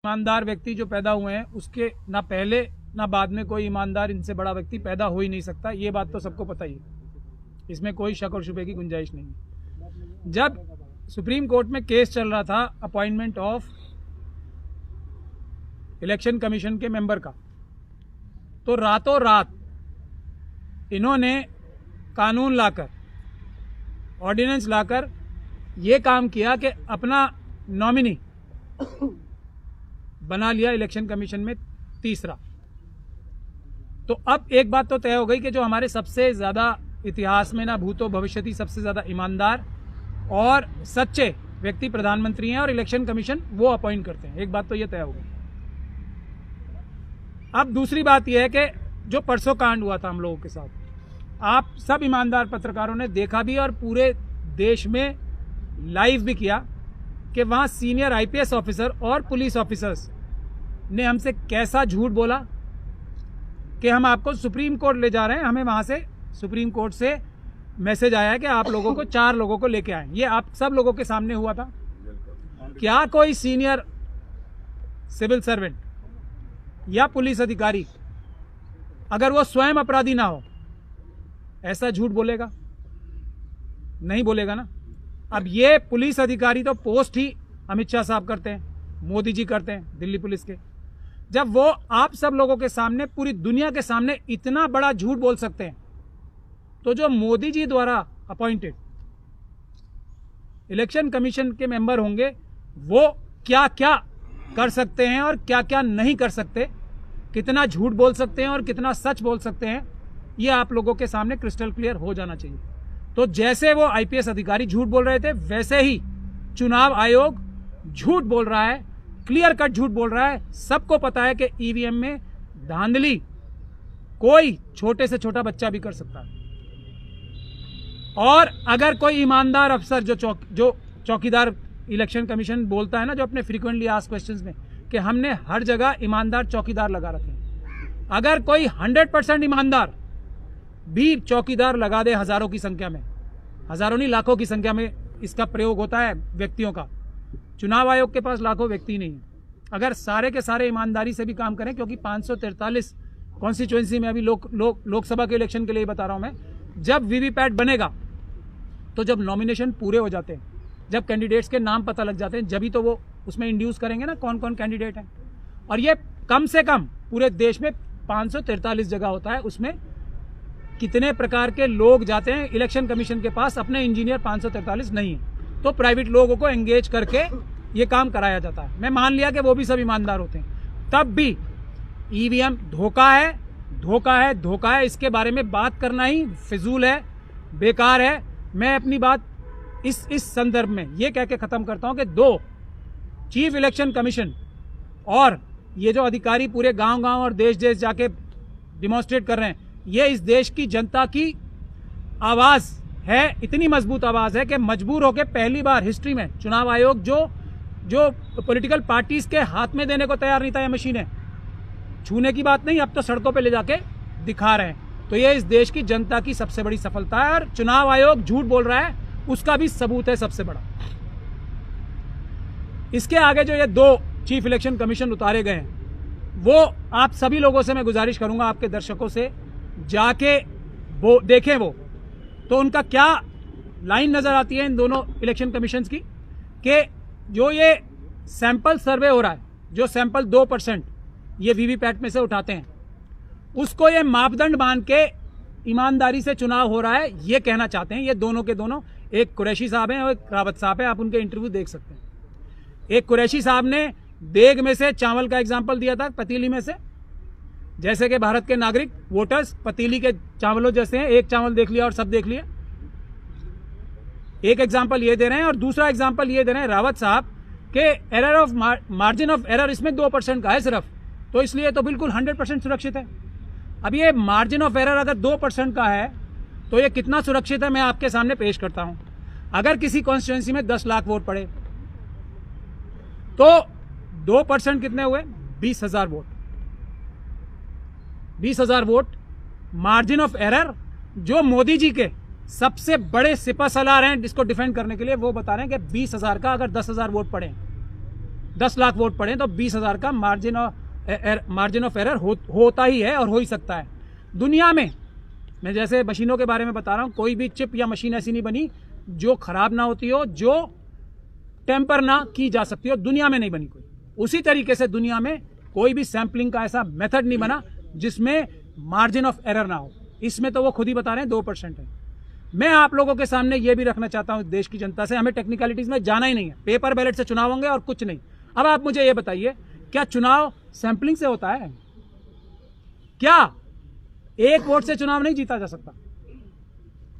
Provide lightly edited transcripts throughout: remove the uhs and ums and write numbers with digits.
ईमानदार व्यक्ति जो पैदा हुए हैं उसके ना पहले ना बाद में कोई ईमानदार इनसे बड़ा व्यक्ति पैदा हो ही नहीं सकता। ये बात तो सबको पता ही है, इसमें कोई शक और शुबे की गुंजाइश नहीं है। जब सुप्रीम कोर्ट में केस चल रहा था अपॉइंटमेंट ऑफ इलेक्शन कमीशन के मेंबर का, तो रातों रात इन्होंने कानून लाकर, ऑर्डिनेंस लाकर ये काम किया कि अपना नॉमिनी बना लिया इलेक्शन कमीशन में तीसरा। तो अब एक बात तो तय हो गई कि जो हमारे सबसे ज़्यादा इतिहास में ना भूतो भविष्यति सबसे ज़्यादा ईमानदार और सच्चे व्यक्ति प्रधानमंत्री हैं और इलेक्शन कमीशन वो अपॉइंट करते हैं। एक बात तो ये तय हो गई। अब दूसरी बात यह है कि जो परसों कांड हुआ था हम लोगों के साथ, आप सब ईमानदार पत्रकारों ने देखा भी और पूरे देश में लाइव भी किया कि वहाँ सीनियर आईपीएस ऑफिसर और पुलिस ऑफिसर्स ने हमसे कैसा झूठ बोला कि हम आपको सुप्रीम कोर्ट ले जा रहे हैं, हमें वहाँ से सुप्रीम कोर्ट से मैसेज आया है कि आप लोगों को 4 लोगों को लेके आए। ये आप सब लोगों के सामने हुआ था। क्या कोई सीनियर सिविल सर्वेंट या पुलिस अधिकारी, अगर वो स्वयं अपराधी ना हो, ऐसा झूठ बोलेगा? नहीं बोलेगा ना। अब ये पुलिस अधिकारी तो पोस्ट ही अमित शाह साहब करते हैं, मोदी जी करते हैं दिल्ली पुलिस के। जब वो आप सब लोगों के सामने, पूरी दुनिया के सामने इतना बड़ा झूठ बोल सकते हैं, तो जो मोदी जी द्वारा अपॉइंटेड इलेक्शन कमीशन के मेंबर होंगे वो क्या क्या कर सकते हैं और क्या क्या नहीं कर सकते, कितना झूठ बोल सकते हैं और कितना सच बोल सकते हैं, ये आप लोगों के सामने क्रिस्टल क्लियर हो जाना चाहिए। तो जैसे वो आईपीएस अधिकारी झूठ बोल रहे थे, वैसे ही चुनाव आयोग झूठ बोल रहा है, क्लियर कट झूठ बोल रहा है। सबको पता है कि ईवीएम में धांधली कोई छोटे से छोटा बच्चा भी कर सकता है। और अगर कोई ईमानदार अफसर जो चौकीदार इलेक्शन कमीशन बोलता है ना, जो अपने फ्रीक्वेंटली आस्क्ड क्वेश्चंस में कि हमने हर जगह ईमानदार चौकीदार लगा रखे हैं, अगर कोई 100% ईमानदार भी चौकीदार लगा दे, हजारों की संख्या में, हजारों नहीं लाखों की संख्या में इसका प्रयोग होता है व्यक्तियों का। चुनाव आयोग के पास लाखों व्यक्ति नहीं है। अगर सारे के सारे ईमानदारी से भी काम करें, क्योंकि 543 कॉन्स्टिट्यूएंसी में अभी लोकसभा के इलेक्शन के लिए बता रहा हूं मैं, जब वीवीपैट बनेगा तो जब नॉमिनेशन पूरे हो जाते हैं, जब कैंडिडेट्स के नाम पता लग जाते हैं, जब ही तो वो उसमें इंड्यूस करेंगे ना कौन कौन कैंडिडेट हैं। और ये कम से कम पूरे देश में 543 जगह होता है, उसमें कितने प्रकार के लोग जाते हैं इलेक्शन कमीशन के पास, अपने इंजीनियर 543 नहीं है, तो प्राइवेट लोगों को एंगेज करके ये काम कराया जाता है। मैं मान लिया कि वो भी सब ईमानदार होते हैं, तब भी ईवीएम धोखा है, धोखा है, धोखा है। इसके बारे में बात करना ही फिजूल है, बेकार है। मैं अपनी बात इस संदर्भ में ये कह के खत्म करता हूं कि 2 चीफ इलेक्शन कमीशन और ये जो अधिकारी पूरे गांव-गांव और देश-देश जाके डिमॉन्स्ट्रेट कर रहे हैं, ये इस देश की जनता की आवाज है, इतनी मजबूत आवाज है कि मजबूर होकर पहली बार हिस्ट्री में चुनाव आयोग जो पॉलिटिकल पार्टीज के हाथ में देने को तैयार नहीं था, ये मशीनें छूने की बात नहीं, अब तो सड़कों पे ले जाके दिखा रहे हैं। तो ये इस देश की जनता की सबसे बड़ी सफलता है, और चुनाव आयोग झूठ बोल रहा है उसका भी सबूत है सबसे बड़ा। इसके आगे जो ये 2 चीफ इलेक्शन कमीशन उतारे गए हैं, वो आप सभी लोगों से मैं गुजारिश करूंगा, आपके दर्शकों से, जाके वो देखें, वो तो उनका क्या लाइन नजर आती है इन दोनों इलेक्शन कमीशंस की, कि जो ये सैंपल सर्वे हो रहा है, जो सैंपल 2% ये वीवीपैट में से उठाते हैं, उसको ये मापदंड मान के ईमानदारी से चुनाव हो रहा है, ये कहना चाहते हैं। ये दोनों के दोनों, एक कुरैशी साहब हैं और एक रावत साहब हैं, आप उनके इंटरव्यू देख सकते हैं। एक कुरैशी साहब ने देग में से चावल का एग्जाम्पल दिया था, पतीली में से, जैसे कि भारत के नागरिक वोटर्स पतीली के चावलों जैसे हैं, एक चावल देख लिया और सब देख लिया। एक एग्जाम्पल ये दे रहे हैं, और दूसरा एग्जाम्पल ये दे रहे हैं रावत साहब के error of margin of error इसमें 2% का है सिर्फ, तो इसलिए तो बिल्कुल 100% सुरक्षित है। अब ये मार्जिन ऑफ एरर अगर 2% का है तो ये कितना सुरक्षित है, मैं आपके सामने पेश करता हूं। अगर किसी कॉन्स्टिट्यूएंसी में 10 लाख वोट पड़े तो 2% कितने हुए? 20,000 vote. 20,000 vote margin of error, जो मोदी जी के सबसे बड़े सिपह सलार हैं जिसको डिफेंड करने के लिए, वो बता रहे हैं कि 20,000 का अगर 10,000 वोट पड़े, 10 लाख वोट पड़े तो 20,000 का मार्जिन ऑफ एरर होता ही है और हो ही सकता है। दुनिया में मैं जैसे मशीनों के बारे में बता रहा हूँ, कोई भी चिप या मशीन ऐसी नहीं बनी जो खराब ना होती हो, जो टेम्पर ना की जा सकती हो, दुनिया में नहीं बनी कोई। उसी तरीके से दुनिया में कोई भी सैंपलिंग का ऐसा मेथड नहीं बना जिसमें मार्जिन ऑफ एरर ना हो। इसमें तो वो खुद ही बता रहे हैं 2% है। मैं आप लोगों के सामने ये भी रखना चाहता हूं देश की जनता से, हमें टेक्निकलिटीज में जाना ही नहीं है, पेपर बैलेट से चुनाव होंगे और कुछ नहीं। अब आप मुझे ये बताइए, क्या चुनाव सैंपलिंग से होता है? क्या एक वोट से चुनाव नहीं जीता जा सकता?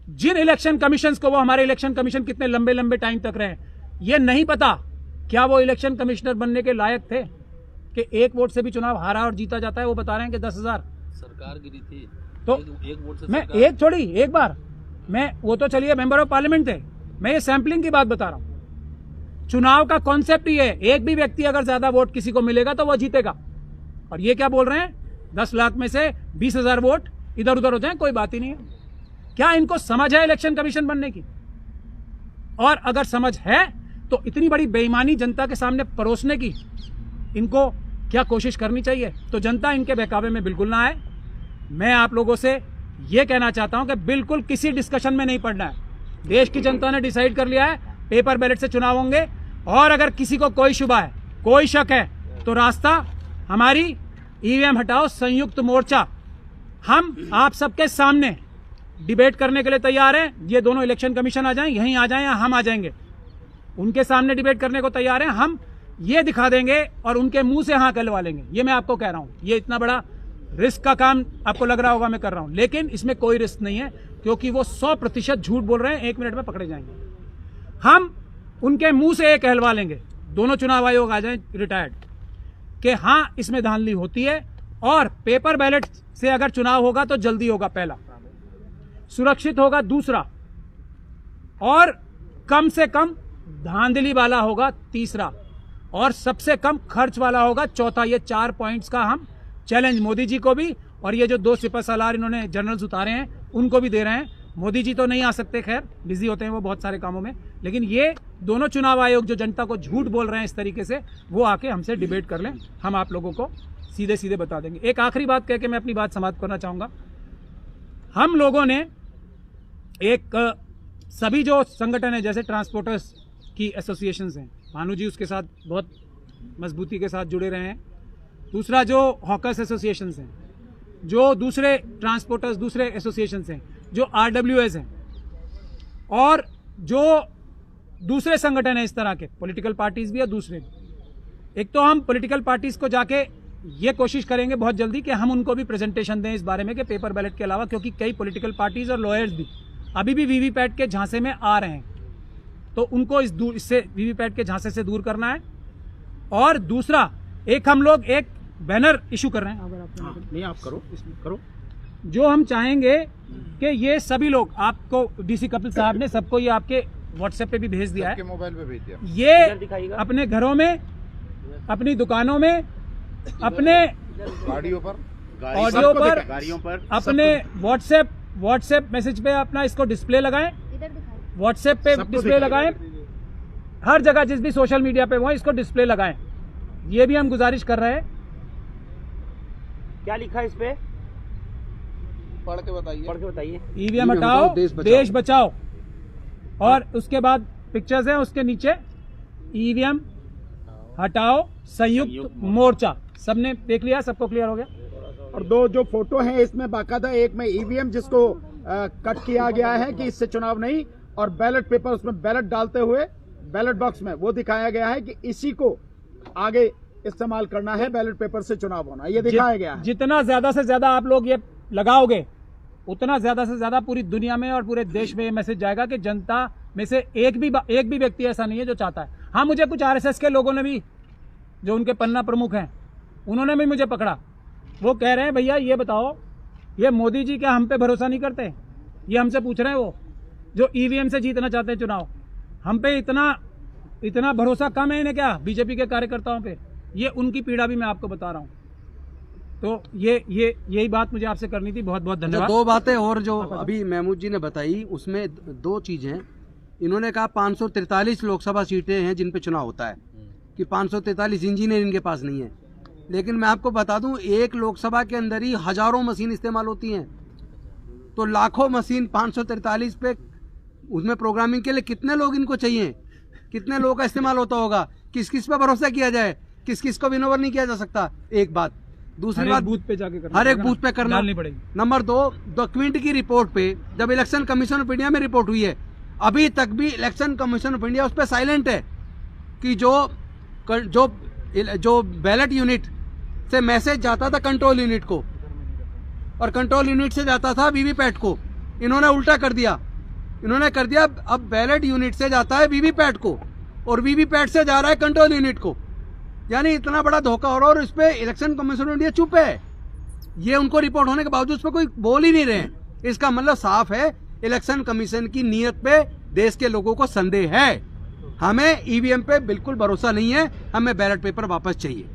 जिन इलेक्शन कमीशन को, वो हमारे इलेक्शन कमीशन कितने लंबे लंबे टाइम तक रहे, ये नहीं पता क्या वो इलेक्शन कमिश्नर बनने के लायक थे कि एक वोट से भी चुनाव हारा और जीता जाता है? वो बता रहे हैं कि 10,000 सरकार गिरी थी तो एक वोट से। मैं एक छोड़ी एक बार, मैं वो तो चलिए मेंबर ऑफ पार्लियामेंट थे, मैं ये सैंपलिंग की बात बता रहा हूं। चुनाव का कॉन्सेप्ट ही है, एक भी व्यक्ति अगर ज्यादा वोट किसी को मिलेगा तो वो जीतेगा। और ये क्या बोल रहे हैं, 10 लाख में से 20,000 वोट इधर उधर हो जाए, कोई बात ही नहीं है। क्या इनको समझ है इलेक्शन कमीशन बनने की? और अगर समझ है तो इतनी बड़ी बेईमानी जनता के सामने परोसने की इनको क्या कोशिश करनी चाहिए? तो जनता इनके बहकावे में बिल्कुल ना आए। मैं आप लोगों से यह कहना चाहता हूं कि बिल्कुल किसी डिस्कशन में नहीं पड़ना है। देश की जनता ने डिसाइड कर लिया है, पेपर बैलेट से चुनाव होंगे। और अगर किसी को कोई शुबा है, कोई शक है, तो रास्ता हमारी ईवीएम हटाओ संयुक्त मोर्चा, हम आप सबके सामने डिबेट करने के लिए तैयार हैं। ये दोनों इलेक्शन कमीशन आ जाएं, यहीं आ जाएं या हम आ जाएंगे, उनके सामने डिबेट करने को तैयार हैं। हम ये दिखा देंगे और उनके मुंह से हाँ कहलवा लेंगे। ये मैं आपको कह रहा हूं, ये इतना बड़ा रिस्क का काम आपको लग रहा होगा मैं कर रहा हूं, लेकिन इसमें कोई रिस्क नहीं है, क्योंकि वो 100% झूठ बोल रहे हैं, 1 मिनट में पकड़े जाएंगे। हम उनके मुंह से ये कहलवा लेंगे, दोनों चुनाव आयोग आ जाए रिटायर्ड, कि हाँ इसमें धांधली होती है और पेपर बैलेट से अगर चुनाव होगा तो जल्दी होगा, पहला सुरक्षित होगा, दूसरा और कम से कम धांधली वाला होगा, तीसरा और सबसे कम खर्च वाला होगा, चौथा। ये 4 पॉइंट्स का हम चैलेंज मोदी जी को भी, और ये जो 2 सिपह सालार इन्होंने जनरल्स उतारे हैं उनको भी दे रहे हैं। मोदी जी तो नहीं आ सकते, खैर बिजी होते हैं वो बहुत सारे कामों में, लेकिन ये दोनों चुनाव आयोग जो जनता को झूठ बोल रहे हैं इस तरीके से, वो आके हमसे डिबेट कर लें, हम आप लोगों को सीधे सीधे बता देंगे। एक आखिरी बात कह के मैं अपनी बात समाप्त करना चाहूंगा। हम लोगों ने एक सभी जो संगठन है, जैसे ट्रांसपोर्टर्स की एसोसिएशंस हैं, भानु जी उसके साथ बहुत मजबूती के साथ जुड़े रहे हैं। दूसरा जो हॉकर्स एसोसिएशंस हैं, जो दूसरे ट्रांसपोर्टर्स, दूसरे एसोसिएशंस हैं, जो आरडब्ल्यूएस हैं, और जो दूसरे संगठन हैं इस तरह के, पॉलिटिकल पार्टीज भी या दूसरे भी। एक तो हम पॉलिटिकल पार्टीज को जाके ये कोशिश करेंगे बहुत जल्दी कि हम उनको भी प्रेजेंटेशन दें इस बारे में कि पेपर बैलेट के अलावा, क्योंकि कई पॉलिटिकल पार्टीज और लॉयर्स भी अभी भी वीवीपैट के झांसे में आ रहे हैं, तो उनको इससे वीवीपैट के झांसे से दूर करना है। और दूसरा, एक हम लोग एक बैनर इशू कर रहे हैं, अगर आप नहीं आप करो, इसमें करो, जो हम चाहेंगे कि ये सभी लोग, आपको डीसी कपिल साहब ने सबको ये आपके व्हाट्सएप पे भी भेज दिया है, मोबाइल पे भेज दिया, ये अपने घरों में, अपनी दुकानों में, अपने गाड़ियों पर, ऑडियो पर, गाड़ियों पर, अपने व्हाट्सएप मैसेज पे अपना इसको डिस्प्ले लगाएं, व्हाट्सएप पे डिस्प्ले लगाएं, हर जगह जिस भी सोशल मीडिया पे वो इसको डिस्प्ले लगाएं। ये भी हम गुजारिश कर रहे हैं। क्या लिखा है इस पे? पढ़ के बताइए। ईवीएम हटाओ देश बचाओ, और उसके बाद पिक्चर्स हैं, उसके नीचे ईवीएम हटाओ संयुक्त मोर्चा। सबने देख लिया, सबको क्लियर हो गया? और 2 जो फोटो हैं इसमें बाकायदा, एक में ईवीएम जिसको कट किया गया है कि इससे चुनाव नहीं, और बैलेट पेपर, उसमें बैलेट डालते हुए बैलेट बॉक्स में वो दिखाया गया है कि इसी को आगे इस्तेमाल करना है, बैलेट पेपर से चुनाव होना, ये दिखाया गया है। जितना ज्यादा से ज्यादा आप लोग ये लगाओगे, उतना ज्यादा से ज्यादा पूरी दुनिया में और पूरे देश में ये मैसेज जाएगा कि जनता में से एक भी व्यक्ति ऐसा नहीं है जो चाहता है। हाँ, मुझे कुछ आरएसएस के लोगों ने भी, जो उनके पन्ना प्रमुख हैं, उन्होंने भी मुझे पकड़ा। वो कह रहे हैं भैया ये बताओ, ये मोदी जी क्या हम पे भरोसा नहीं करते? ये हमसे पूछ रहे हैं, वो जो ईवीएम से जीतना चाहते हैं चुनाव, हम पे इतना भरोसा कम है इन्हें क्या, बीजेपी के कार्यकर्ताओं पे? ये उनकी पीड़ा भी मैं आपको बता रहा हूँ। तो यही बात मुझे आपसे करनी थी। बहुत बहुत धन्यवाद। 2 बातें और जो अभी महमूद जी ने बताई, उसमें 2 चीजें। इन्होंने कहा 543 लोकसभा सीटें हैं जिन पे चुनाव होता है, कि 543 इंजीनियर इनके पास नहीं है, लेकिन मैं आपको बता दूं एक लोकसभा के अंदर ही हजारों मशीन इस्तेमाल होती हैं, तो लाखों मशीन 543 पे उसमें प्रोग्रामिंग के लिए कितने लोग इनको चाहिए, कितने लोगों का इस्तेमाल होता होगा, किस किस पे भरोसा किया जाए, किस किस को विनोवर नहीं किया जा सकता। एक बात, दूसरी बात बूथ पे जाके करना, हर एक बूथ पे करना डालनी पड़ेगी। नंबर 2, द क्विंट की रिपोर्ट पे जब इलेक्शन कमीशन ऑफ इंडिया में रिपोर्ट हुई है, अभी तक भी इलेक्शन कमीशन ऑफ इंडिया उस पर साइलेंट है कि जो बैलेट यूनिट से मैसेज जाता था कंट्रोल यूनिट को और कंट्रोल यूनिट से जाता था वीवीपैट को, इन्होंने उल्टा कर दिया। इन्होंने कर दिया अब बैलेट यूनिट से जाता है वीवीपैट को और वीवीपैट से जा रहा है कंट्रोल यूनिट को, यानी इतना बड़ा धोखा हो रहा है और इस पे इलेक्शन कमीशन ऑफ इंडिया चुप है। ये उनको रिपोर्ट होने के बावजूद उस पर कोई बोल ही नहीं रहे हैं। इसका मतलब साफ है, इलेक्शन कमीशन की नीयत पे देश के लोगों को संदेह है। हमें ईवीएम पे बिल्कुल भरोसा नहीं है, हमें बैलेट पेपर वापस चाहिए।